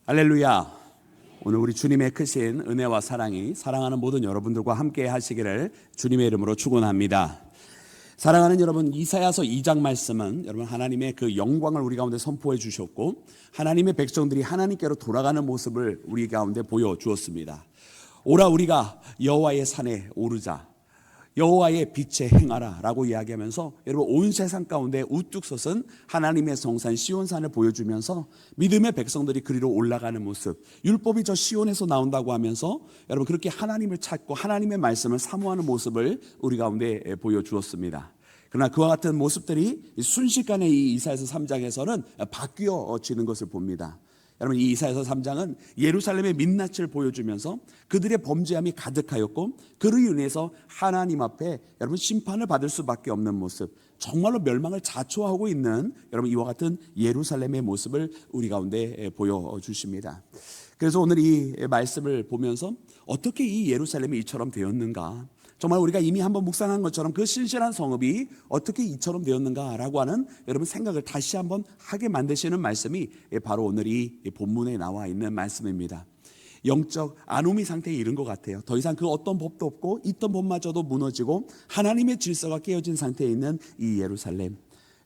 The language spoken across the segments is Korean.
할렐루야. 오늘 우리 주님의 크신 은혜와 사랑이 사랑하는 모든 여러분들과 함께 하시기를 주님의 이름으로 축원합니다. 사랑하는 여러분, 이사야서 2장 말씀은 여러분 하나님의 그 영광을 우리 가운데 선포해 주셨고 하나님의 백성들이 하나님께로 돌아가는 모습을 우리 가운데 보여주었습니다. 오라 우리가 여호와의 산에 오르자, 여호와의 빛에 행하라 라고 이야기하면서 여러분 온 세상 가운데 우뚝 솟은 하나님의 성산 시온산을 보여주면서 믿음의 백성들이 그리로 올라가는 모습, 율법이 저 시온에서 나온다고 하면서 여러분 그렇게 하나님을 찾고 하나님의 말씀을 사모하는 모습을 우리 가운데 보여주었습니다. 그러나 그와 같은 모습들이 순식간에 이 이사야서 3장에서는 바뀌어지는 것을 봅니다. 여러분 이 이사야서 3장은 예루살렘의 민낯을 보여주면서 그들의 범죄함이 가득하였고 그로 인해서 하나님 앞에 여러분 심판을 받을 수밖에 없는 모습, 정말로 멸망을 자초하고 있는 여러분 이와 같은 예루살렘의 모습을 우리 가운데 보여주십니다. 그래서 오늘 이 말씀을 보면서 어떻게 이 예루살렘이 이처럼 되었는가, 정말 우리가 이미 한번 묵상한 것처럼 그 신실한 성읍이 어떻게 이처럼 되었는가라고 하는 여러분 생각을 다시 한번 하게 만드시는 말씀이 바로 오늘 이 본문에 나와 있는 말씀입니다. 영적 아노미 상태에 이른 것 같아요. 더 이상 그 어떤 법도 없고 있던 법마저도 무너지고 하나님의 질서가 깨어진 상태에 있는 이 예루살렘.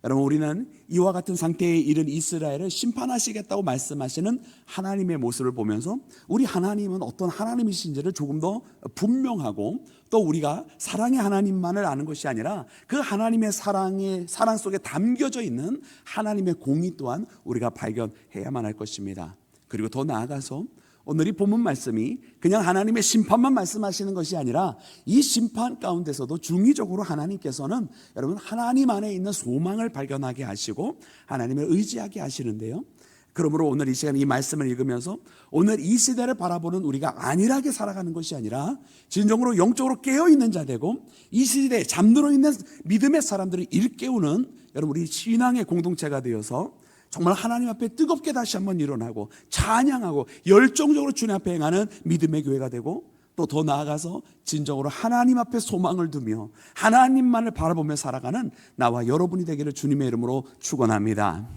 여러분 우리는 이와 같은 상태에 이른 이스라엘을 심판하시겠다고 말씀하시는 하나님의 모습을 보면서 우리 하나님은 어떤 하나님이신지를 조금 더 분명하고 또 우리가 사랑의 하나님만을 아는 것이 아니라 그 하나님의 사랑 속에 담겨져 있는 하나님의 공의 또한 우리가 발견해야만 할 것입니다. 그리고 더 나아가서 오늘 이 본문 말씀이 그냥 하나님의 심판만 말씀하시는 것이 아니라 이 심판 가운데서도 중의적으로 하나님께서는 여러분 하나님 안에 있는 소망을 발견하게 하시고 하나님을 의지하게 하시는데요. 그러므로 오늘 이 시간 이 말씀을 읽으면서 오늘 이 시대를 바라보는 우리가 안일하게 살아가는 것이 아니라 진정으로 영적으로 깨어있는 자 되고 이 시대에 잠들어 있는 믿음의 사람들을 일깨우는 여러분 우리 신앙의 공동체가 되어서 정말 하나님 앞에 뜨겁게 다시 한번 일어나고 찬양하고 열정적으로 주님 앞에 행하는 믿음의 교회가 되고 또 더 나아가서 진정으로 하나님 앞에 소망을 두며 하나님만을 바라보며 살아가는 나와 여러분이 되기를 주님의 이름으로 축원합니다.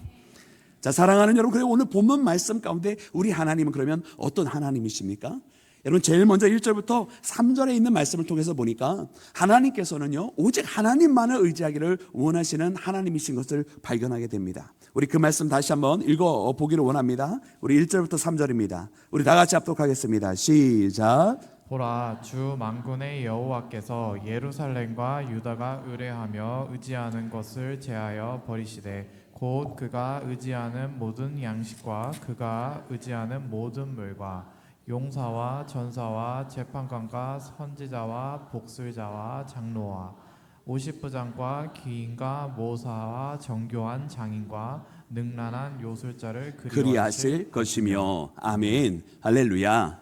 자, 사랑하는 여러분, 그래 오늘 본문 말씀 가운데 우리 하나님은 그러면 어떤 하나님이십니까? 여러분 제일 먼저 1절부터 3절에 있는 말씀을 통해서 보니까 하나님께서는요 오직 하나님만을 의지하기를 원하시는 하나님이신 것을 발견하게 됩니다. 우리 그 말씀 다시 한번 읽어보기를 원합니다. 우리 1절부터 3절입니다. 우리 다 같이 합독하겠습니다. 시작. 보라, 주 만군의 여호와께서 예루살렘과 유다가 의뢰하며 의지하는 것을 제하여 버리시되 곧 그가 의지하는 모든 양식과 그가 의지하는 모든 물과 용사와 전사와 재판관과 선지자와 복술자와 장로와 50부장과 기인과 모사와 정교한 장인과 능란한 요술자를 그리하실 것이며. 아멘. 할렐루야.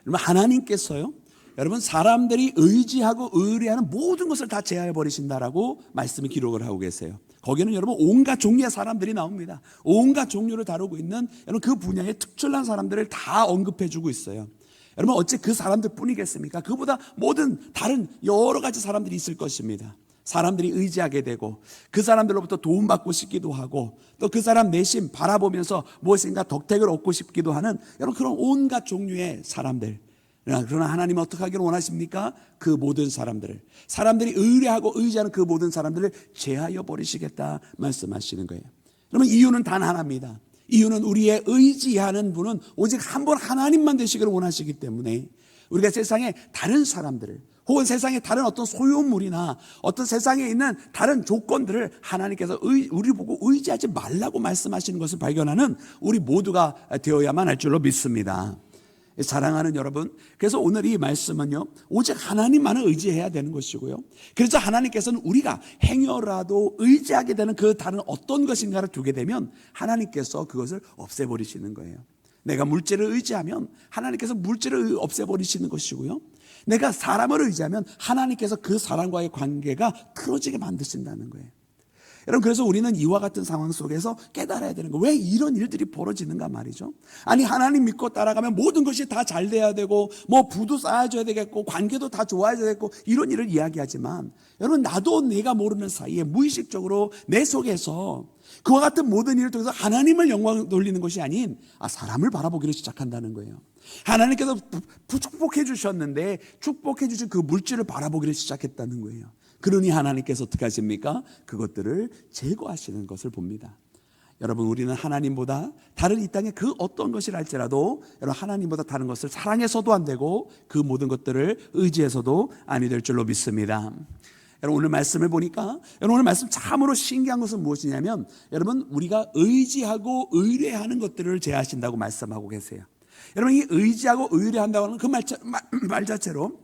여러분 하나님께서요 여러분 사람들이 의지하고 의뢰하는 모든 것을 다 제하해 버리신다라고 말씀이 기록을 하고 계세요. 거기는 여러분 온갖 종류의 사람들이 나옵니다. 온갖 종류를 다루고 있는 여러분 그 분야의 특출난 사람들을 다 언급해 주고 있어요. 여러분 어째 그 사람들 뿐이겠습니까? 그보다 모든 다른 여러 가지 사람들이 있을 것입니다. 사람들이 의지하게 되고 그 사람들로부터 도움받고 싶기도 하고 또 그 사람 내심 바라보면서 무엇인가 덕택을 얻고 싶기도 하는 여러분 그런 온갖 종류의 사람들. 그러나 하나님은 어떻게 하기를 원하십니까? 그 모든 사람들이 의뢰하고 의지하는 그 모든 사람들을 제하여 버리시겠다 말씀하시는 거예요. 그러면 이유는 단 하나입니다. 이유는 우리의 의지하는 분은 오직 한 분 하나님만 되시기를 원하시기 때문에 우리가 세상에 다른 사람들을 혹은 세상에 다른 어떤 소유물이나 어떤 세상에 있는 다른 조건들을 하나님께서 우리 보고 의지하지 말라고 말씀하시는 것을 발견하는 우리 모두가 되어야만 할 줄로 믿습니다. 사랑하는 여러분, 그래서 오늘 이 말씀은요 오직 하나님만을 의지해야 되는 것이고요, 그래서 하나님께서는 우리가 행여라도 의지하게 되는 그 다른 어떤 것인가를 두게 되면 하나님께서 그것을 없애버리시는 거예요. 내가 물질을 의지하면 하나님께서 물질을 없애버리시는 것이고요, 내가 사람을 의지하면 하나님께서 그 사람과의 관계가 틀어지게 만드신다는 거예요. 여러분, 그래서 우리는 이와 같은 상황 속에서 깨달아야 되는 거예요. 왜 이런 일들이 벌어지는가 말이죠. 아니, 하나님 믿고 따라가면 모든 것이 다 잘 돼야 되고, 뭐 부도 쌓아줘야 되겠고, 관계도 다 좋아져야 되겠고, 이런 일을 이야기하지만, 여러분, 나도 내가 모르는 사이에 무의식적으로 내 속에서 그와 같은 모든 일을 통해서 하나님을 영광 돌리는 것이 아닌 사람을 바라보기를 시작한다는 거예요. 하나님께서 축복해 주셨는데 축복해 주신 그 물질을 바라보기를 시작했다는 거예요. 그러니 하나님께서 어떻게 하십니까? 그것들을 제거하시는 것을 봅니다. 여러분, 우리는 하나님보다 다른 이 땅의 그 어떤 것이라 할지라도 여러분, 하나님보다 다른 것을 사랑해서도 안 되고 그 모든 것들을 의지해서도 아니 될 줄로 믿습니다. 여러분, 오늘 말씀을 보니까 여러분, 오늘 말씀 참으로 신기한 것은 무엇이냐면 여러분, 우리가 의지하고 의뢰하는 것들을 제하신다고 말씀하고 계세요. 여러분, 이 의지하고 의뢰한다고 하는 그 말 자체로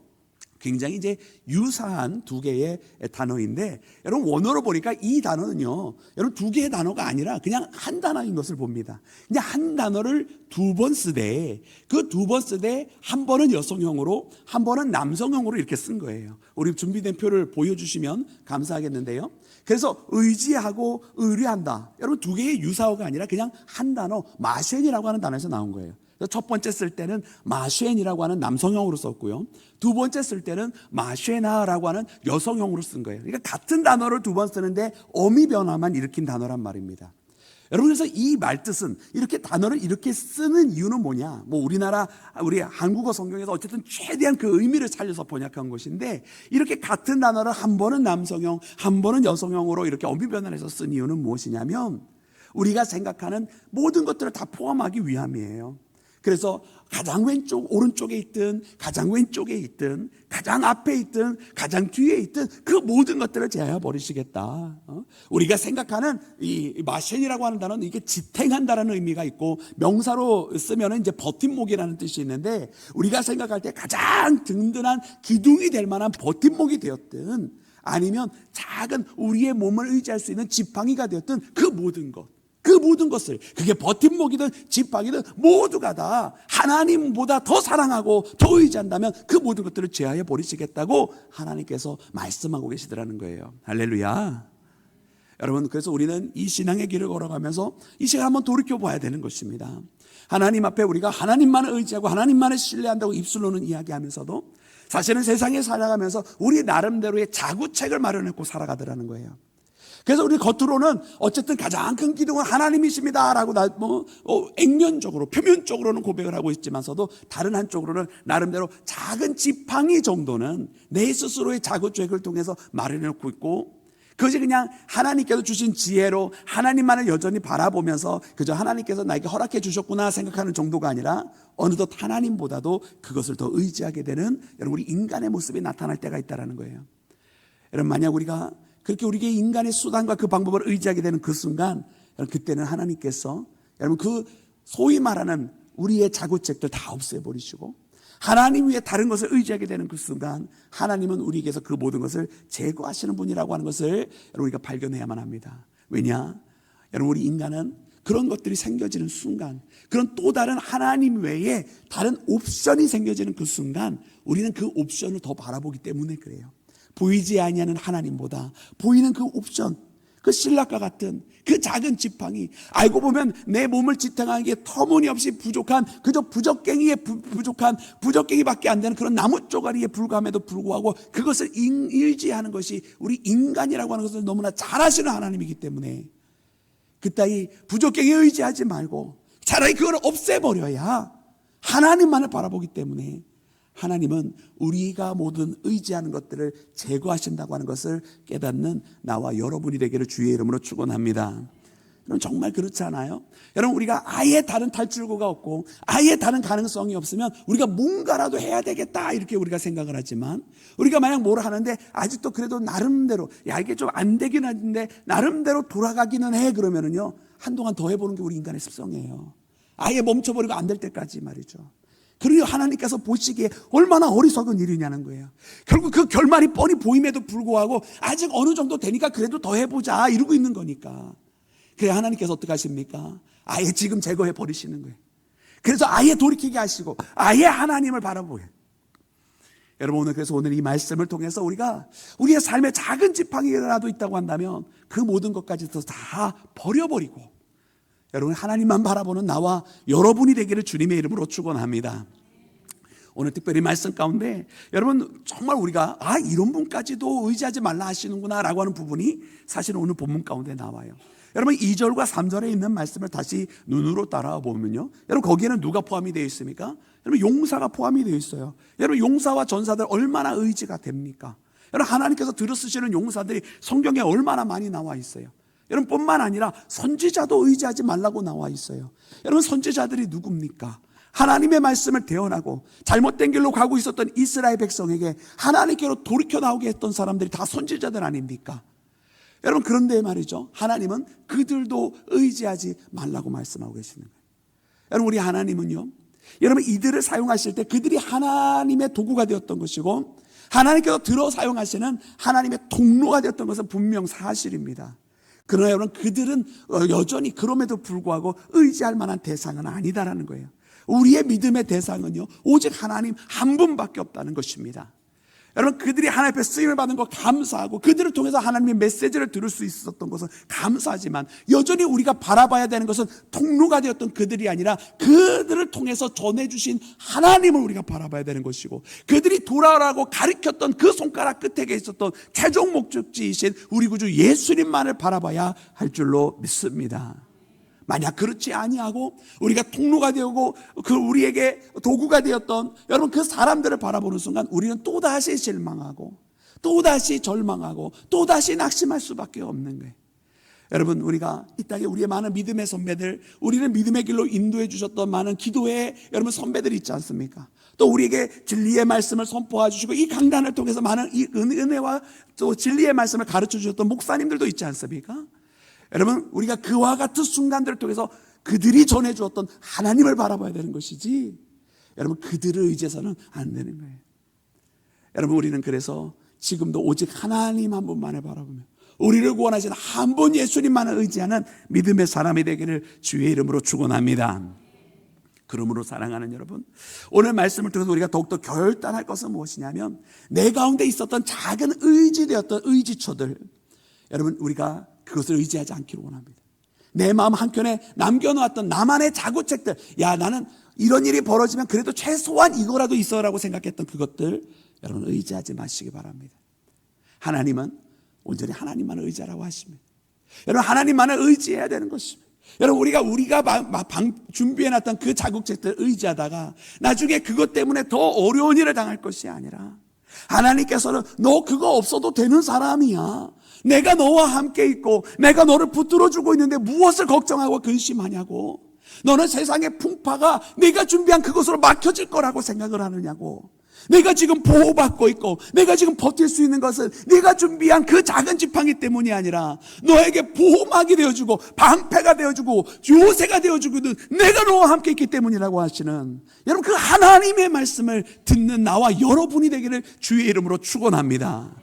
굉장히 이제 유사한 두 개의 단어인데, 여러분, 원어로 보니까 이 단어는요, 여러분, 두 개의 단어가 아니라 그냥 한 단어인 것을 봅니다. 그냥 한 단어를 두 번 쓰되, 그 두 번 쓰되 한 번은 여성형으로 한 번은 남성형으로 이렇게 쓴 거예요. 우리 준비된 표를 보여주시면 감사하겠는데요. 그래서 의지하고 의뢰한다, 여러분, 두 개의 유사어가 아니라 그냥 한 단어, 마쉔이라고 하는 단어에서 나온 거예요. 첫 번째 쓸 때는 마쉔이라고 하는 남성형으로 썼고요, 두 번째 쓸 때는 마쉐나라고 하는 여성형으로 쓴 거예요. 그러니까 같은 단어를 두 번 쓰는데 어미 변화만 일으킨 단어란 말입니다. 여러분, 그래서 이 말뜻은 이렇게 단어를 이렇게 쓰는 이유는 뭐냐? 뭐 우리 한국어 성경에서 어쨌든 최대한 그 의미를 살려서 번역한 것인데, 이렇게 같은 단어를 한 번은 남성형, 한 번은 여성형으로 이렇게 어미 변화를 해서 쓴 이유는 무엇이냐면 우리가 생각하는 모든 것들을 다 포함하기 위함이에요. 그래서 가장 왼쪽 오른쪽에 있든 가장 왼쪽에 있든 가장 앞에 있든 가장 뒤에 있든 그 모든 것들을 제하여 버리시겠다. 우리가 생각하는 이 마셴이라고 하는 단어는 이게 지탱한다라는 의미가 있고, 명사로 쓰면 이제 버팀목이라는 뜻이 있는데, 우리가 생각할 때 가장 든든한 기둥이 될 만한 버팀목이 되었든 아니면 작은 우리의 몸을 의지할 수 있는 지팡이가 되었든 그 모든 것을, 그게 버팀목이든 지팡이든 모두가 다 하나님보다 더 사랑하고 더 의지한다면 그 모든 것들을 제하여 버리시겠다고 하나님께서 말씀하고 계시더라는 거예요. 할렐루야. 여러분, 그래서 우리는 이 신앙의 길을 걸어가면서 이 시간 한번 돌이켜 봐야 되는 것입니다. 하나님 앞에 우리가 하나님만을 의지하고 하나님만을 신뢰한다고 입술로는 이야기하면서도 사실은 세상에 살아가면서 우리 나름대로의 자구책을 마련했고 살아가더라는 거예요. 그래서 우리 겉으로는 어쨌든 가장 큰 기둥은 하나님이십니다라고 액면적으로, 표면적으로는 고백을 하고 있지만서도 다른 한쪽으로는 나름대로 작은 지팡이 정도는 내 스스로의 자구책을 통해서 마련해놓고 있고, 그것이 그냥 하나님께서 주신 지혜로 하나님만을 여전히 바라보면서 그저 하나님께서 나에게 허락해 주셨구나 생각하는 정도가 아니라 어느덧 하나님보다도 그것을 더 의지하게 되는, 여러분, 우리 인간의 모습이 나타날 때가 있다는 거예요. 여러분, 만약 우리가 그렇게 우리의 인간의 수단과 그 방법을 의지하게 되는 그 순간, 여러분, 그때는 하나님께서 여러분 그 소위 말하는 우리의 자구책들 다 없애버리시고 하나님 위에 다른 것을 의지하게 되는 그 순간, 하나님은 우리에게서 그 모든 것을 제거하시는 분이라고 하는 것을 여러분 우리가 발견해야만 합니다. 왜냐? 여러분, 우리 인간은 그런 것들이 생겨지는 순간, 그런 또 다른 하나님 외에 다른 옵션이 생겨지는 그 순간 우리는 그 옵션을 더 바라보기 때문에 그래요. 보이지 아니하는 하나님보다 보이는 그 옵션, 그 신락과 같은 그 작은 지팡이, 알고 보면 내 몸을 지탱하는 게 터무니없이 부족한, 그저 부적갱이밖에 안 되는 그런 나무 쪼가리에 불과함에도 불구하고 그것을 일지하는 것이 우리 인간이라고 하는 것을 너무나 잘 아시는 하나님이기 때문에 그따위 부적갱이에 의지하지 말고 차라리 그걸 없애버려야 하나님만을 바라보기 때문에 하나님은 우리가 모든 의지하는 것들을 제거하신다고 하는 것을 깨닫는 나와 여러분이 되기를 주의 이름으로 축원합니다. 여러분, 정말 그렇지 않아요? 여러분, 우리가 아예 다른 탈출구가 없고 아예 다른 가능성이 없으면 우리가 뭔가라도 해야 되겠다 이렇게 우리가 생각을 하지만, 우리가 만약 뭘 하는데 아직도 그래도 나름대로 이게 좀 안 되긴 하는데 나름대로 돌아가기는 해, 그러면은요 한동안 더 해보는 게 우리 인간의 습성이에요. 아예 멈춰버리고 안 될 때까지 말이죠. 그리고 하나님께서 보시기에 얼마나 어리석은 일이냐는 거예요. 결국 그 결말이 뻔히 보임에도 불구하고 아직 어느 정도 되니까 그래도 더 해보자 이러고 있는 거니까. 그래 하나님께서 어떻게 하십니까? 아예 지금 제거해 버리시는 거예요. 그래서 아예 돌이키게 하시고 아예 하나님을 바라보게. 여러분 오늘 이 말씀을 통해서 우리가 우리의 삶의 작은 지팡이라도 있다고 한다면 그 모든 것까지도 다 버려버리고 여러분 하나님만 바라보는 나와 여러분이 되기를 주님의 이름으로 축원합니다. 오늘 특별히 말씀 가운데 여러분 정말 우리가 이런 분까지도 의지하지 말라 하시는구나 라고 하는 부분이 사실 오늘 본문 가운데 나와요. 여러분 2절과 3절에 있는 말씀을 다시 눈으로 따라와 보면요, 여러분 거기에는 누가 포함이 되어 있습니까? 여러분 용사가 포함이 되어 있어요. 여러분 용사와 전사들 얼마나 의지가 됩니까? 여러분 하나님께서 들어쓰시는 용사들이 성경에 얼마나 많이 나와 있어요. 여러분 뿐만 아니라 선지자도 의지하지 말라고 나와 있어요. 여러분 선지자들이 누굽니까? 하나님의 말씀을 대언하고 잘못된 길로 가고 있었던 이스라엘 백성에게 하나님께로 돌이켜 나오게 했던 사람들이 다 선지자들 아닙니까? 여러분 그런데 말이죠, 하나님은 그들도 의지하지 말라고 말씀하고 계시는 거예요. 여러분 우리 하나님은요, 여러분 이들을 사용하실 때 그들이 하나님의 도구가 되었던 것이고 하나님께서 들어 사용하시는 하나님의 통로가 되었던 것은 분명 사실입니다. 그러나 여러분 그들은 여전히 그럼에도 불구하고 의지할 만한 대상은 아니다라는 거예요. 우리의 믿음의 대상은요 오직 하나님 한 분밖에 없다는 것입니다. 여러분 그들이 하나님 앞에 쓰임을 받은 거 감사하고 그들을 통해서 하나님의 메시지를 들을 수 있었던 것은 감사하지만 여전히 우리가 바라봐야 되는 것은 통로가 되었던 그들이 아니라 그들을 통해서 전해주신 하나님을 우리가 바라봐야 되는 것이고 그들이 돌아오라고 가리켰던 그 손가락 끝에 있었던 최종 목적지이신 우리 구주 예수님만을 바라봐야 할 줄로 믿습니다. 만약 그렇지 아니하고 우리가 통로가 되고 그 우리에게 도구가 되었던 여러분 그 사람들을 바라보는 순간 우리는 또다시 실망하고 또다시 절망하고 또다시 낙심할 수밖에 없는 거예요. 여러분 우리가 이 땅에 우리의 많은 믿음의 선배들, 우리는 믿음의 길로 인도해 주셨던 많은 기도의 여러분 선배들이 있지 않습니까? 또 우리에게 진리의 말씀을 선포해 주시고 이 강단을 통해서 많은 이 은혜와 또 진리의 말씀을 가르쳐 주셨던 목사님들도 있지 않습니까? 여러분 우리가 그와 같은 순간들을 통해서 그들이 전해주었던 하나님을 바라봐야 되는 것이지 여러분 그들을 의지해서는 안 되는 거예요. 여러분 우리는 그래서 지금도 오직 하나님 한 분만을 바라보며 우리를 구원하신 한 분 예수님만을 의지하는 믿음의 사람이 되기를 주의 이름으로 축원합니다. 그러므로 사랑하는 여러분, 오늘 말씀을 통해서 우리가 더욱더 결단할 것은 무엇이냐면 내 가운데 있었던 작은 의지되었던 의지처들, 여러분 우리가 그것을 의지하지 않기를 원합니다. 내 마음 한켠에 남겨놓았던 나만의 자구책들, 나는 이런 일이 벌어지면 그래도 최소한 이거라도 있어라고 생각했던 그것들 여러분 의지하지 마시기 바랍니다. 하나님은 온전히 하나님만을 의지하라고 하십니다. 여러분 하나님만을 의지해야 되는 것입니다. 여러분 우리가 준비해놨던 그 자국책들 의지하다가 나중에 그것 때문에 더 어려운 일을 당할 것이 아니라 하나님께서는 너 그거 없어도 되는 사람이야, 내가 너와 함께 있고 내가 너를 붙들어주고 있는데 무엇을 걱정하고 근심하냐고, 너는 세상의 풍파가 내가 준비한 그것으로 막혀질 거라고 생각을 하느냐고, 내가 지금 보호받고 있고 내가 지금 버틸 수 있는 것은 내가 준비한 그 작은 지팡이 때문이 아니라 너에게 보호막이 되어주고 방패가 되어주고 요새가 되어주고 내가 너와 함께 있기 때문이라고 하시는 여러분 그 하나님의 말씀을 듣는 나와 여러분이 되기를 주의 이름으로 축원합니다.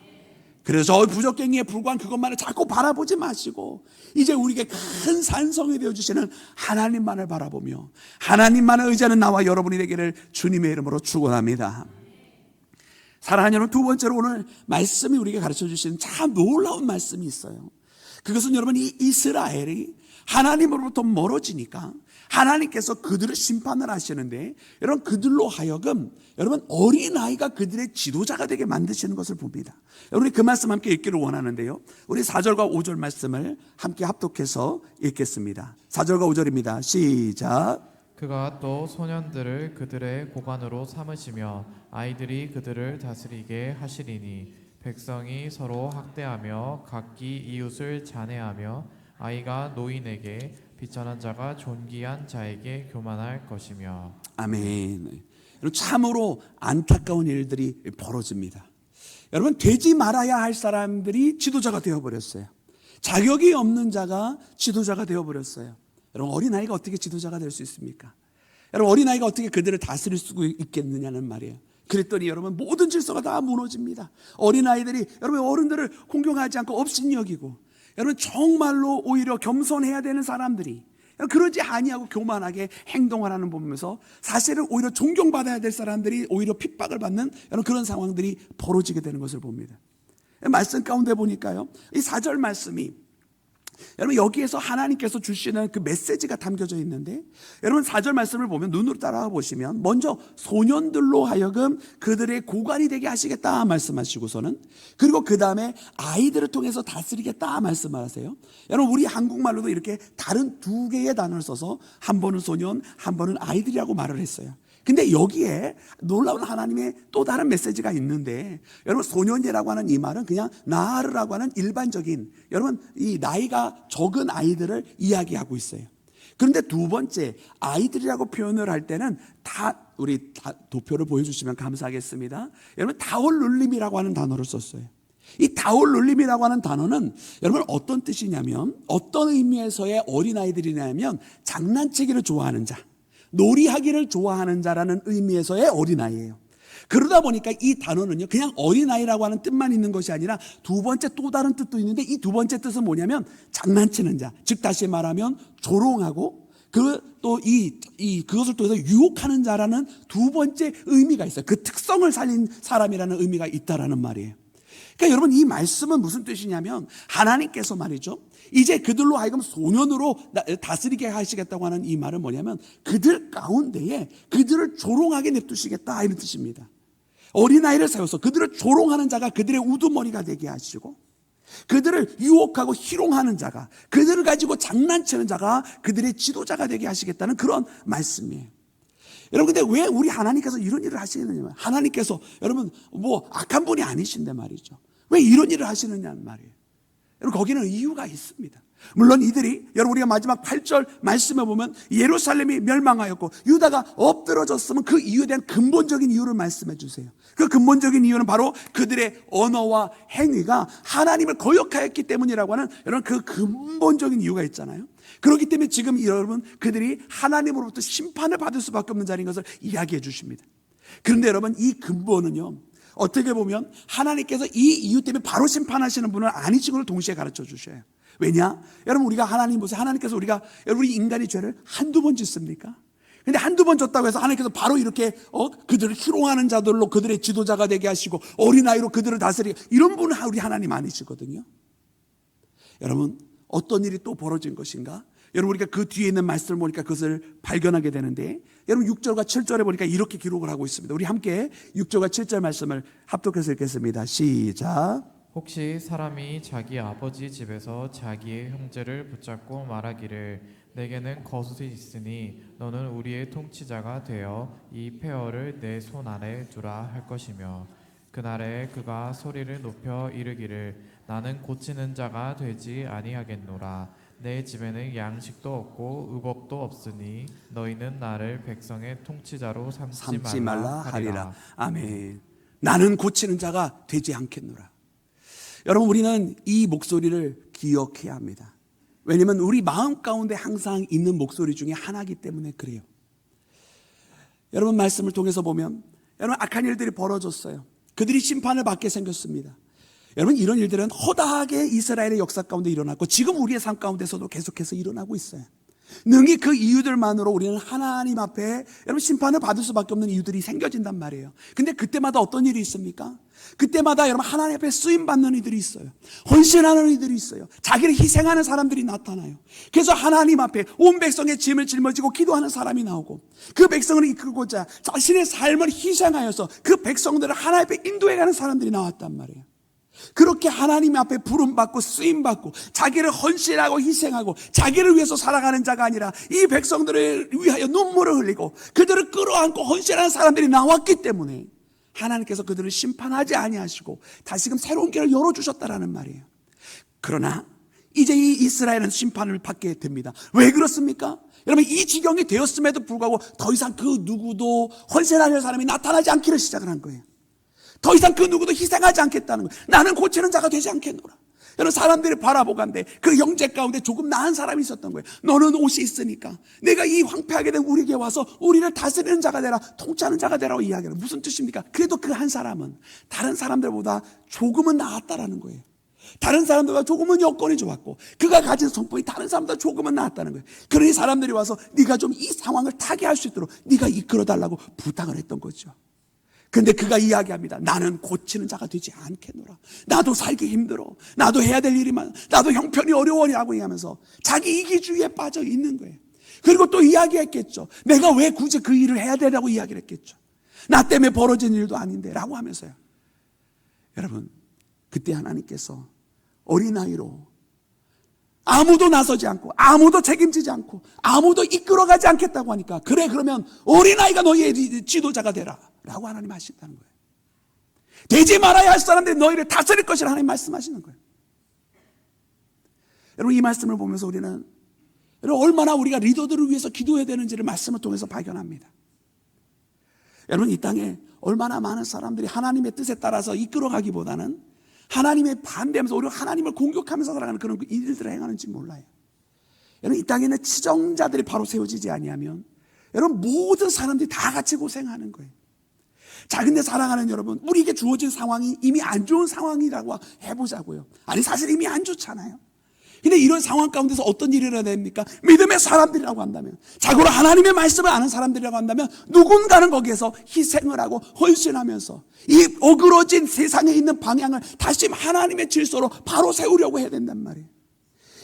그래서 부적갱이에 불과한 그것만을 자꾸 바라보지 마시고 이제 우리에게 큰 산성이 되어주시는 하나님만을 바라보며 하나님만을 의지하는 나와 여러분이 되기를 주님의 이름으로 축원합니다. 사랑하는 여러분, 두 번째로 오늘 말씀이 우리에게 가르쳐 주시는 참 놀라운 말씀이 있어요. 그것은 여러분 이 이스라엘이 하나님으로부터 멀어지니까 하나님께서 그들을 심판을 하시는데 여러분 그들로 하여금 여러분 어린아이가 그들의 지도자가 되게 만드시는 것을 봅니다. 우리 그 말씀 함께 읽기를 원하는데요, 우리 4절과 5절 말씀을 함께 합독해서 읽겠습니다. 4절과 5절입니다. 시작. 그가 또 소년들을 그들의 고관으로 삼으시며 아이들이 그들을 다스리게 하시리니 백성이 서로 학대하며 각기 이웃을 잔해하며 아이가 노인에게 비천한 자가 존귀한 자에게 교만할 것이며. 아멘. 여러분 참으로 안타까운 일들이 벌어집니다. 여러분 되지 말아야 할 사람들이 지도자가 되어버렸어요. 자격이 없는 자가 지도자가 되어버렸어요. 여러분 어린아이가 어떻게 지도자가 될 수 있습니까? 여러분 어린아이가 어떻게 그들을 다스릴 수 있겠느냐는 말이에요. 그랬더니 여러분 모든 질서가 다 무너집니다. 어린아이들이 여러분 어른들을 공경하지 않고 업신여기고 여러분 정말로 오히려 겸손해야 되는 사람들이 그러지 아니하고 교만하게 행동하라는 보면서 사실은 오히려 존경받아야 될 사람들이 오히려 핍박을 받는 그런 상황들이 벌어지게 되는 것을 봅니다. 말씀 가운데 보니까요, 이 4절 말씀이 여러분 여기에서 하나님께서 주시는 그 메시지가 담겨져 있는데, 여러분 4절 말씀을 보면 눈으로 따라가 보시면 먼저 소년들로 하여금 그들의 고관이 되게 하시겠다 말씀하시고서는, 그리고 그 다음에 아이들을 통해서 다스리겠다 말씀하세요. 여러분 우리 한국말로도 이렇게 다른 두 개의 단어를 써서 한 번은 소년, 한 번은 아이들이라고 말을 했어요. 근데 여기에 놀라운 하나님의 또 다른 메시지가 있는데, 여러분 소년이라고 하는 이 말은 그냥 나르라고 하는 일반적인, 여러분 이 나이가 적은 아이들을 이야기하고 있어요. 그런데 두 번째 아이들이라고 표현을 할 때는 우리 도표를 보여주시면 감사하겠습니다. 여러분 다올룰림이라고 하는 단어를 썼어요. 이 다올룰림이라고 하는 단어는 여러분 어떤 뜻이냐면, 어떤 의미에서의 어린아이들이냐면 장난치기를 좋아하는 자, 놀이하기를 좋아하는 자라는 의미에서의 어린아이예요. 그러다 보니까 이 단어는요, 그냥 어린아이라고 하는 뜻만 있는 것이 아니라 두 번째 또 다른 뜻도 있는데, 이 두 번째 뜻은 뭐냐면 장난치는 자, 즉 다시 말하면 조롱하고 그것을 통해서 유혹하는 자라는 두 번째 의미가 있어요. 그 특성을 살린 사람이라는 의미가 있다라는 말이에요. 그러니까 여러분 이 말씀은 무슨 뜻이냐면, 하나님께서 말이죠, 이제 그들로 하여금 소년으로 다스리게 하시겠다고 하는 이 말은 뭐냐면, 그들 가운데에 그들을 조롱하게 냅두시겠다 이런 뜻입니다. 어린아이를 세워서 그들을 조롱하는 자가 그들의 우두머리가 되게 하시고, 그들을 유혹하고 희롱하는 자가, 그들을 가지고 장난치는 자가 그들의 지도자가 되게 하시겠다는 그런 말씀이에요. 여러분 근데 왜 우리 하나님께서 이런 일을 하시느냐, 하나님께서 여러분 뭐 악한 분이 아니신데 말이죠, 왜 이런 일을 하시느냐는 말이에요. 여러분 거기는 이유가 있습니다. 물론 이들이, 여러분 우리가 마지막 8절 말씀에 보면 예루살렘이 멸망하였고 유다가 엎드러졌으면 그 이유에 대한 근본적인 이유를 말씀해 주세요. 그 근본적인 이유는 바로 그들의 언어와 행위가 하나님을 거역하였기 때문이라고 하는 여러분 그 근본적인 이유가 있잖아요. 그렇기 때문에 지금 여러분 그들이 하나님으로부터 심판을 받을 수밖에 없는 자리인 것을 이야기해 주십니다. 그런데 여러분 이 근본은요, 어떻게 보면 하나님께서 이 이유 때문에 바로 심판하시는 분은 아니신 걸 동시에 가르쳐 주셔요. 왜냐? 여러분 우리가 하나님 보세요. 하나님께서 우리 인간이 죄를 한두 번 짓습니까? 근데 한두 번 졌다고 해서 하나님께서 바로 이렇게 그들을 희롱하는 자들로 그들의 지도자가 되게 하시고 어린아이로 그들을 다스리고, 이런 분은 우리 하나님 아니시거든요. 여러분 어떤 일이 또 벌어진 것인가? 여러분 우리가 그 뒤에 있는 말씀을 보니까 그것을 발견하게 되는데, 여러분 6절과 7절에 보니까 이렇게 기록을 하고 있습니다. 우리 함께 6절과 7절 말씀을 합독해서 읽겠습니다. 시작. 혹시 사람이 자기 아버지 집에서 자기의 형제를 붙잡고 말하기를 내게는 거수이 있으니 너는 우리의 통치자가 되어 이 폐허를 내 손 아래 두라 할 것이며, 그날에 그가 소리를 높여 이르기를 나는 고치는 자가 되지 아니하겠노라. 내 집에는 양식도 없고 의복도 없으니 너희는 나를 백성의 통치자로 삼지 말라 하리라. 아멘. 나는 고치는 자가 되지 않겠노라. 여러분 우리는 이 목소리를 기억해야 합니다. 왜냐하면 우리 마음 가운데 항상 있는 목소리 중에 하나이기 때문에 그래요. 여러분 말씀을 통해서 보면 여러분 악한 일들이 벌어졌어요. 그들이 심판을 받게 생겼습니다. 여러분 이런 일들은 허다하게 이스라엘의 역사 가운데 일어났고 지금 우리의 삶 가운데서도 계속해서 일어나고 있어요. 능히 그 이유들만으로 우리는 하나님 앞에 여러분 심판을 받을 수밖에 없는 이유들이 생겨진단 말이에요. 근데 그때마다 어떤 일이 있습니까? 그때마다 여러분 하나님 앞에 쓰임받는 이들이 있어요. 헌신하는 이들이 있어요. 자기를 희생하는 사람들이 나타나요. 그래서 하나님 앞에 온 백성의 짐을 짊어지고 기도하는 사람이 나오고, 그 백성을 이끌고자 자신의 삶을 희생하여서 그 백성들을 하나님 앞에 인도해가는 사람들이 나왔단 말이에요. 그렇게 하나님 앞에 부름받고 쓰임받고 자기를 헌신하고 희생하고 자기를 위해서 살아가는 자가 아니라 이 백성들을 위하여 눈물을 흘리고 그들을 끌어안고 헌신하는 사람들이 나왔기 때문에 하나님께서 그들을 심판하지 아니하시고 다시금 새로운 길을 열어주셨다라는 말이에요. 그러나 이제 이 이스라엘은 심판을 받게 됩니다. 왜 그렇습니까? 여러분 이 지경이 되었음에도 불구하고 더 이상 그 누구도 헌신하는 사람이 나타나지 않기를 시작을 한 거예요. 더 이상 그 누구도 희생하지 않겠다는 거예요. 나는 고치는 자가 되지 않겠노라. 여러분 사람들이 바라보건대 그 형제 가운데 조금 나은 사람이 있었던 거예요. 너는 옷이 있으니까 내가 이 황폐하게 된 우리에게 와서 우리를 다스리는 자가 되라, 통치하는 자가 되라고 이야기해요. 무슨 뜻입니까? 그래도 그 한 사람은 다른 사람들보다 조금은 나았다라는 거예요. 다른 사람들과 조금은 여건이 좋았고 그가 가진 성품이 다른 사람보다 조금은 나았다는 거예요. 그러니 사람들이 와서 네가 좀 이 상황을 타게 할 수 있도록 네가 이끌어달라고 부탁을 했던 거죠. 그런데 그가 이야기합니다. 나는 고치는 자가 되지 않겠노라. 나도 살기 힘들어. 나도 해야 될 일이 많아. 나도 형편이 어려워라고 얘기하면서 자기 이기주의에 빠져 있는 거예요. 그리고 또 이야기했겠죠. 내가 왜 굳이 그 일을 해야 되라고 이야기를 했겠죠. 나 때문에 벌어진 일도 아닌데 라고 하면서요. 여러분, 그때 하나님께서 어린아이로 아무도 나서지 않고 아무도 책임지지 않고 아무도 이끌어가지 않겠다고 하니까 그래 그러면 어린아이가 너희의 지도자가 되라 라고 하나님 하신다는 거예요. 되지 말아야 할 사람들이 너희를 다스릴 것이라 하나님 말씀하시는 거예요. 여러분, 이 말씀을 보면서 우리는 여러분 얼마나 우리가 리더들을 위해서 기도해야 되는지를 말씀을 통해서 발견합니다. 여러분, 이 땅에 얼마나 많은 사람들이 하나님의 뜻에 따라서 이끌어가기보다는 하나님의 반대하면서 오히려 하나님을 공격하면서 살아가는 그런 일들을 행하는지 몰라요. 여러분, 이 땅에 있는 치정자들이 바로 세워지지 아니하면 여러분 모든 사람들이 다 같이 고생하는 거예요. 자, 근데 사랑하는 여러분, 우리에게 주어진 상황이 이미 안 좋은 상황이라고 해보자고요. 아니, 사실 이미 안 좋잖아요. 근데 이런 상황 가운데서 어떤 일이 일어나야 됩니까? 믿음의 사람들이라고 한다면, 자고로 하나님의 말씀을 아는 사람들이라고 한다면 누군가는 거기에서 희생을 하고 헌신하면서 이 어그러진 세상에 있는 방향을 다시 하나님의 질서로 바로 세우려고 해야 된단 말이에요.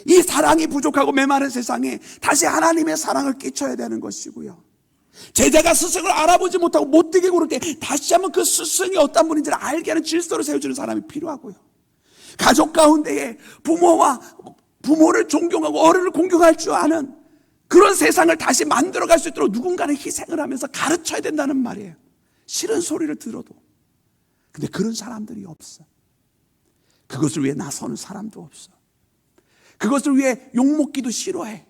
이 사랑이 부족하고 메마른 세상에 다시 하나님의 사랑을 끼쳐야 되는 것이고요. 제자가 스승을 알아보지 못하고 못되게 고를 때 다시 한번 그 스승이 어떤 분인지를 알게 하는 질서를 세워주는 사람이 필요하고요. 가족 가운데에 부모를 존경하고 어른을 공경할 줄 아는 그런 세상을 다시 만들어갈 수 있도록 누군가는 희생을 하면서 가르쳐야 된다는 말이에요. 싫은 소리를 들어도. 근데 그런 사람들이 없어. 그것을 위해 나서는 사람도 없어. 그것을 위해 욕먹기도 싫어해.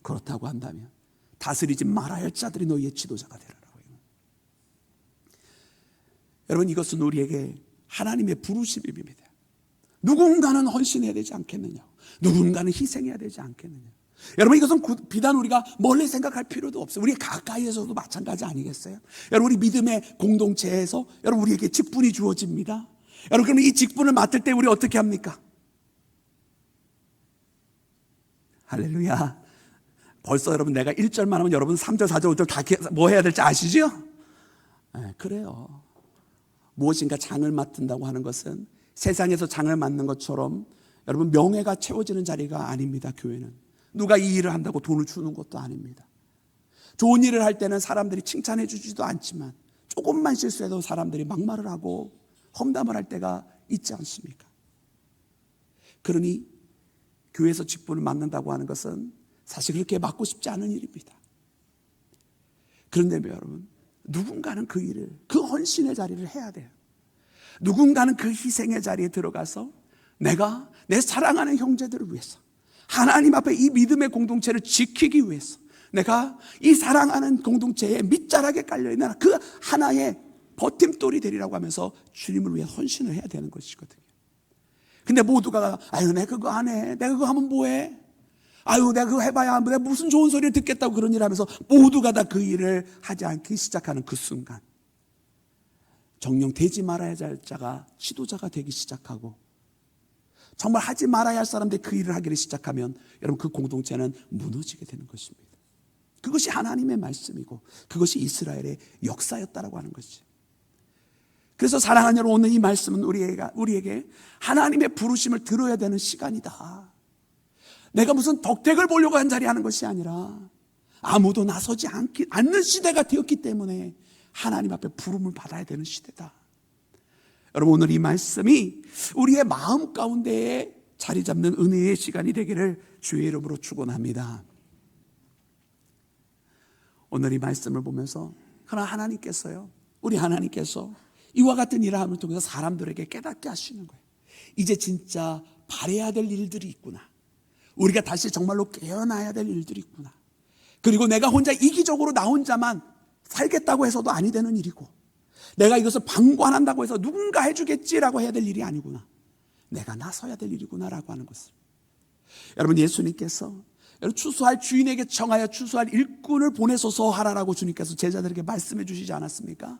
그렇다고 한다면 다스리지 말아야 할 자들이 너희의 지도자가 되라라고 해요. 여러분, 이것은 우리에게 하나님의 부르심입니다. 누군가는 헌신해야 되지 않겠느냐, 누군가는 희생해야 되지 않겠느냐. 여러분, 이것은 비단 우리가 멀리 생각할 필요도 없어요. 우리 가까이에서도 마찬가지 아니겠어요? 여러분, 우리 믿음의 공동체에서 여러분 우리에게 직분이 주어집니다. 여러분, 그러면 이 직분을 맡을 때 우리 어떻게 합니까? 할렐루야. 벌써 여러분 내가 1절만 하면 여러분 3절, 4절, 5절 다 뭐 해야 될지 아시죠? 네, 그래요. 무엇인가 장을 맡는다고 하는 것은 세상에서 장을 맡는 것처럼 여러분 명예가 채워지는 자리가 아닙니다. 교회는 누가 이 일을 한다고 돈을 주는 것도 아닙니다. 좋은 일을 할 때는 사람들이 칭찬해 주지도 않지만 조금만 실수해도 사람들이 막말을 하고 험담을 할 때가 있지 않습니까? 그러니 교회에서 직분을 맡는다고 하는 것은 사실 그렇게 맡고 싶지 않은 일입니다. 그런데 여러분, 누군가는 그 일을, 그 헌신의 자리를 해야 돼요. 누군가는 그 희생의 자리에 들어가서 내가 내 사랑하는 형제들을 위해서, 하나님 앞에 이 믿음의 공동체를 지키기 위해서, 내가 이 사랑하는 공동체에 밑자락에 깔려있는 그 하나의 버팀돌이 되리라고 하면서 주님을 위해 헌신을 해야 되는 것이거든요. 근데 모두가 아유, 내가 그거 안 해, 내가 그거 하면 뭐해, 아유, 내가 그거 해봐야 내가 무슨 좋은 소리를 듣겠다고 그런 일을 하면서 모두가 다 그 일을 하지 않기 시작하는 그 순간 정녕 되지 말아야 할 자가 지도자가 되기 시작하고 정말 하지 말아야 할 사람들이 그 일을 하기를 시작하면 여러분 그 공동체는 무너지게 되는 것입니다. 그것이 하나님의 말씀이고 그것이 이스라엘의 역사였다라고 하는 것이죠. 그래서 사랑하는 여러분, 오늘 이 말씀은 우리에게 하나님의 부르심을 들어야 되는 시간이다. 내가 무슨 덕택을 보려고 한 자리 하는 것이 아니라 아무도 나서지 않는 시대가 되었기 때문에 하나님 앞에 부름을 받아야 되는 시대다. 여러분, 오늘 이 말씀이 우리의 마음 가운데에 자리 잡는 은혜의 시간이 되기를 주의 이름으로 축원합니다. 오늘 이 말씀을 보면서 그러나 하나님께서요, 우리 하나님께서 이와 같은 일을 함을 통해서 사람들에게 깨닫게 하시는 거예요. 이제 진짜 바라야 될 일들이 있구나. 우리가 다시 정말로 깨어나야 될 일들이 있구나. 그리고 내가 혼자 이기적으로 나 혼자만 살겠다고 해서도 아니 되는 일이고, 내가 이것을 방관한다고 해서 누군가 해주겠지라고 해야 될 일이 아니구나. 내가 나서야 될 일이구나라고 하는 것을. 여러분, 예수님께서 추수할 주인에게 청하여 추수할 일꾼을 보내소서 하라라고 주님께서 제자들에게 말씀해 주시지 않았습니까?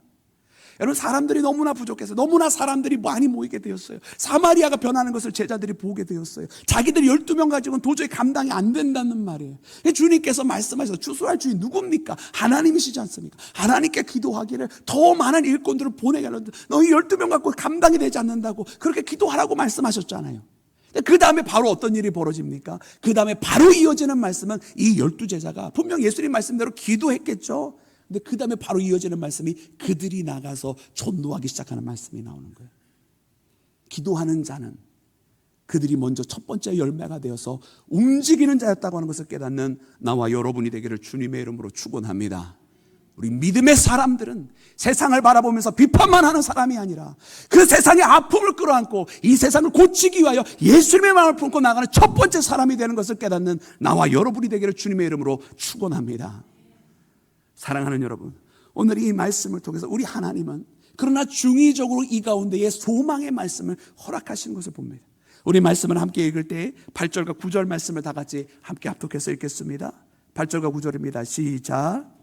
여러분, 사람들이 너무나 부족해서 너무나 사람들이 많이 모이게 되었어요. 사마리아가 변하는 것을 제자들이 보게 되었어요. 자기들이 12명 가지고는 도저히 감당이 안 된다는 말이에요. 주님께서 말씀하셔서 추수할 주인 누굽니까? 하나님이시지 않습니까? 하나님께 기도하기를 더 많은 일꾼들을 보내게 하는데 너희 12명 갖고 감당이 되지 않는다고 그렇게 기도하라고 말씀하셨잖아요. 그 다음에 바로 어떤 일이 벌어집니까? 그 다음에 바로 이어지는 말씀은 이 12제자가 분명 예수님 말씀대로 기도했겠죠. 근데 그 다음에 바로 이어지는 말씀이 그들이 나가서 전도하기 시작하는 말씀이 나오는 거예요. 기도하는 자는 그들이 먼저 첫 번째 열매가 되어서 움직이는 자였다고 하는 것을 깨닫는 나와 여러분이 되기를 주님의 이름으로 축원합니다. 우리 믿음의 사람들은 세상을 바라보면서 비판만 하는 사람이 아니라 그 세상의 아픔을 끌어안고 이 세상을 고치기 위하여 예수님의 마음을 품고 나가는 첫 번째 사람이 되는 것을 깨닫는 나와 여러분이 되기를 주님의 이름으로 축원합니다. 사랑하는 여러분, 오늘 이 말씀을 통해서 우리 하나님은 그러나 중의적으로 이 가운데에 소망의 말씀을 허락하시는 것을 봅니다. 우리 말씀을 함께 읽을 때 8절과 9절 말씀을 다 같이 함께 합독해서 읽겠습니다. 8절과 9절입니다. 시작.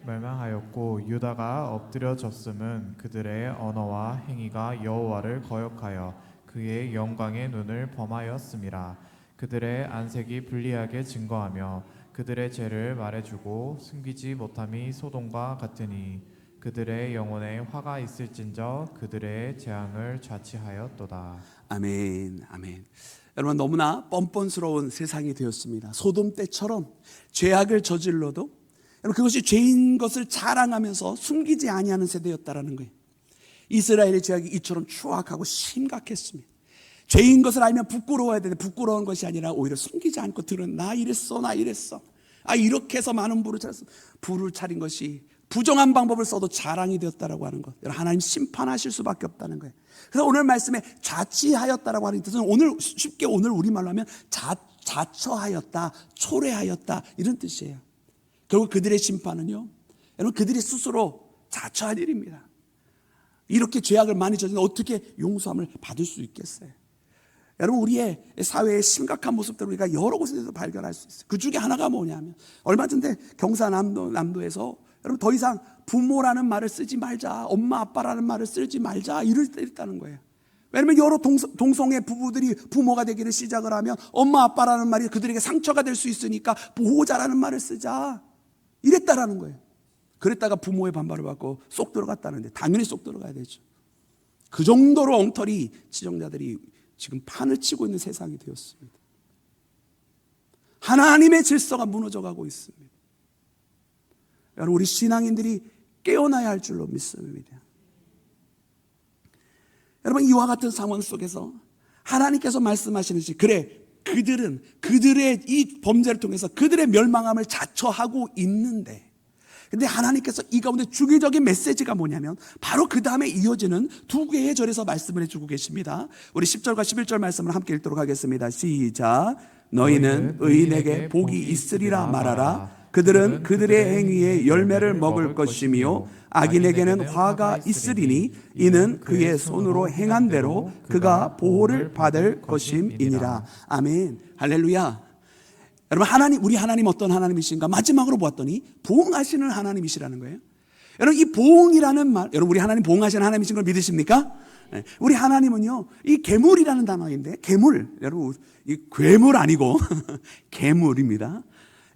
멸망하였고 유다가 엎드려졌음은 그들의 언어와 행위가 여호와를 거역하여 그의 영광의 눈을 범하였음이라. 그들의 안색이 불리하게 증거하며 그들의 죄를 말해주고 숨기지 못함이 소돔과 같으니 그들의 영혼에 화가 있을진저 그들의 재앙을 자치하였도다. 아멘, 아멘. 여러분, 너무나 뻔뻔스러운 세상이 되었습니다. 소돔 때처럼 죄악을 저질러도 여러분, 그것이 죄인 것을 자랑하면서 숨기지 아니하는 세대였다라는 거예요. 이스라엘의 죄악이 이처럼 추악하고 심각했습니다. 죄인 것을 알면 부끄러워야 되는데 부끄러운 것이 아니라 오히려 숨기지 않고 들은 나 이랬어, 나 이랬어. 이렇게 해서 많은 부를 차렸어. 부를 차린 것이 부정한 방법을 써도 자랑이 되었다라고 하는 것. 하나님 심판하실 수밖에 없다는 거예요. 그래서 오늘 말씀에 자치하였다라고 하는 뜻은 쉽게 오늘 우리말로 하면 자처하였다, 초래하였다 이런 뜻이에요. 결국 그들의 심판은요, 여러분, 그들이 스스로 자처할 일입니다. 이렇게 죄악을 많이 저지르면 어떻게 용서함을 받을 수 있겠어요? 여러분, 우리의 사회의 심각한 모습들을 우리가 여러 곳에서 발견할 수 있어요. 그 중에 하나가 뭐냐면 얼마 전에 경상남도에서 여러분, 더 이상 부모라는 말을 쓰지 말자, 엄마 아빠라는 말을 쓰지 말자 이랬다는 거예요. 왜냐하면 여러 동성애 부부들이 부모가 되기를 시작을 하면 엄마 아빠라는 말이 그들에게 상처가 될 수 있으니까 보호자라는 말을 쓰자 이랬다라는 거예요. 그랬다가 부모의 반발을 받고 쏙 들어갔다는데 당연히 쏙 들어가야 되죠. 그 정도로 엉터리 지정자들이 지금 판을 치고 있는 세상이 되었습니다. 하나님의 질서가 무너져가고 있습니다. 여러분, 우리 신앙인들이 깨어나야 할 줄로 믿습니다. 여러분, 이와 같은 상황 속에서 하나님께서 말씀하시는지 그래, 그들은 그들의 이 범죄를 통해서 그들의 멸망함을 자처하고 있는데, 근데 하나님께서 이 가운데 주기적인 메시지가 뭐냐면 바로 그 다음에 이어지는 두 개의 절에서 말씀을 해주고 계십니다. 우리 10절과 11절 말씀을 함께 읽도록 하겠습니다. 시작. 너희는 의인에게 복이 있으리라 말하라. 그들은 그들의 행위의 열매를 먹을 것이며 악인에게는 화가 있으리니 이는 그의 손으로 행한 대로 그가 보호를 받을 것임이니라. 아멘. 할렐루야. 여러분, 우리 하나님 어떤 하나님이신가? 마지막으로 보았더니 보응하시는 하나님이시라는 거예요. 여러분, 이 보응이라는 말, 여러분, 우리 하나님 보응하시는 하나님이신 걸 믿으십니까? 네. 우리 하나님은요, 이 괴물이라는 단어인데, 괴물, 여러분, 이 괴물 아니고 괴물입니다.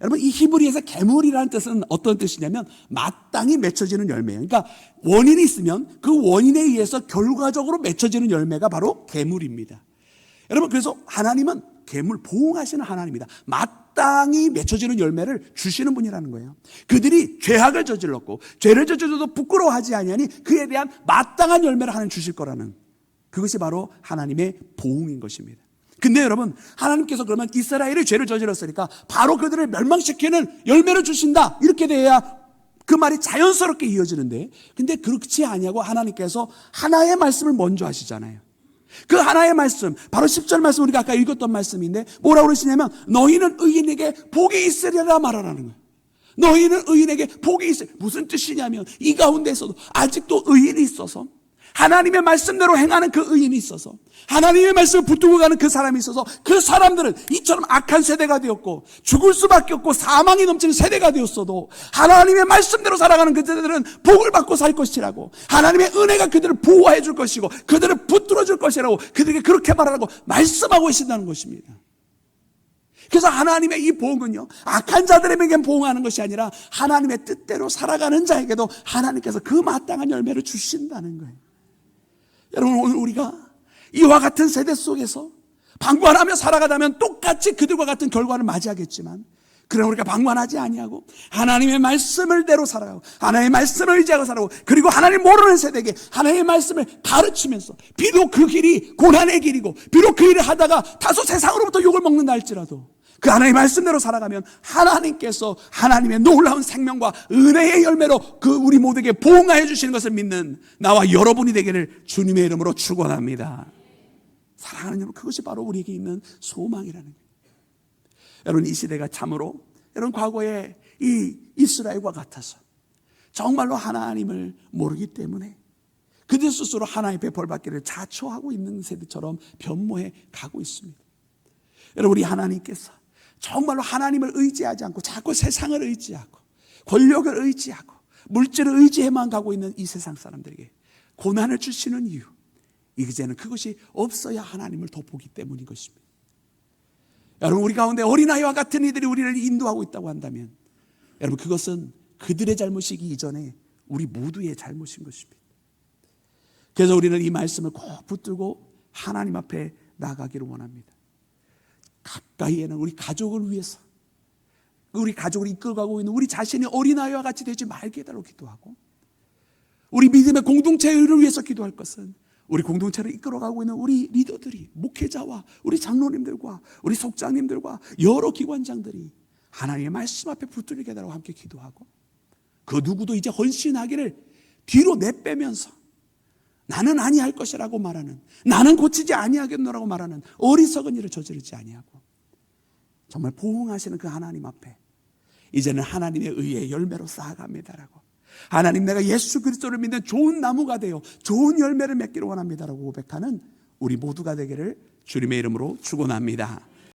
여러분, 이 히브리에서 괴물이라는 뜻은 어떤 뜻이냐면 마땅히 맺혀지는 열매예요. 그러니까 원인이 있으면 그 원인에 의해서 결과적으로 맺혀지는 열매가 바로 괴물입니다. 여러분, 그래서 하나님은 괴물, 보응하시는 하나님이다. 마땅히 맺혀지는 열매를 주시는 분이라는 거예요. 그들이 죄악을 저질렀고 죄를 저질러도 부끄러워하지 아니하니 그에 대한 마땅한 열매를 하나님 주실 거라는, 그것이 바로 하나님의 보응인 것입니다. 근데 여러분, 하나님께서 그러면 이스라엘이 죄를 저질렀으니까 바로 그들을 멸망시키는 열매를 주신다, 이렇게 돼야 그 말이 자연스럽게 이어지는데, 근데 그렇지 아니하고 하나님께서 하나의 말씀을 먼저 하시잖아요. 그 하나의 말씀, 바로 10절 말씀, 우리가 아까 읽었던 말씀인데 뭐라고 그러시냐면 너희는 의인에게 복이 있으리라 말하라는 거예요. 너희는 의인에게 복이 있으리라. 무슨 뜻이냐면 이 가운데서도 아직도 의인이 있어서 하나님의 말씀대로 행하는 그 의인이 있어서, 하나님의 말씀을 붙들고 가는 그 사람이 있어서 그 사람들은 이처럼 악한 세대가 되었고 죽을 수밖에 없고 사망이 넘치는 세대가 되었어도 하나님의 말씀대로 살아가는 그들은 복을 받고 살 것이라고, 하나님의 은혜가 그들을 보호해 줄 것이고 그들을 붙들어 줄 것이라고 그들에게 그렇게 말하라고 말씀하고 계신다는 것입니다. 그래서 하나님의 이 보응은요, 악한 자들에게 보응하는 것이 아니라 하나님의 뜻대로 살아가는 자에게도 하나님께서 그 마땅한 열매를 주신다는 거예요. 여러분, 오늘 우리가 이와 같은 세대 속에서 방관하며 살아가다면 똑같이 그들과 같은 결과를 맞이하겠지만, 그러나 우리가 방관하지 아니하고 하나님의 말씀을 대로 살아가고 하나님의 말씀을 의지하고 살아가고, 그리고 하나님 모르는 세대에게 하나님의 말씀을 가르치면서, 비록 그 길이 고난의 길이고 비록 그 일을 하다가 다소 세상으로부터 욕을 먹는다 할지라도 그 하나님의 말씀대로 살아가면 하나님께서 하나님의 놀라운 생명과 은혜의 열매로 그 우리 모두에게 보응하여 주시는 것을 믿는 나와 여러분이 되기를 주님의 이름으로 축원합니다. 사랑하는 여러분, 그것이 바로 우리에게 있는 소망이라는 거예요. 여러분, 이 시대가 참으로 여러분 과거에 이 이스라엘과 같아서 정말로 하나님을 모르기 때문에 그들 스스로 하나님의 벌받기를 자초하고 있는 세대처럼 변모해 가고 있습니다. 여러분, 우리 하나님께서 정말로 하나님을 의지하지 않고 자꾸 세상을 의지하고 권력을 의지하고 물질을 의지해만 가고 있는 이 세상 사람들에게 고난을 주시는 이유, 이제는 그것이 없어야 하나님을 돋보기 때문인 것입니다. 여러분, 우리 가운데 어린아이와 같은 이들이 우리를 인도하고 있다고 한다면 여러분, 그것은 그들의 잘못이기 이전에 우리 모두의 잘못인 것입니다. 그래서 우리는 이 말씀을 꼭 붙들고 하나님 앞에 나가기를 원합니다. 가까이에는 우리 가족을 위해서, 우리 가족을 이끌어가고 있는 우리 자신이 어린아이와 같이 되지 말게 해달라고 기도하고, 우리 믿음의 공동체를 위해서 기도할 것은 우리 공동체를 이끌어가고 있는 우리 리더들이, 목회자와 우리 장로님들과 우리 속장님들과 여러 기관장들이 하나님의 말씀 앞에 붙들리게 해달라고 함께 기도하고, 그 누구도 이제 헌신하기를 뒤로 내빼면서 나는 아니할 것이라고 말하는, 나는 고치지 아니하겠노라고 말하는 어리석은 일을 저지르지 아니하고 정말 보응하시는 그 하나님 앞에 이제는 하나님의 의의 열매로 쌓아갑니다라고, 하나님, 내가 예수 그리스도를 믿는 좋은 나무가 되어 좋은 열매를 맺기를 원합니다라고 고백하는 우리 모두가 되기를 주님의 이름으로 축원합니다.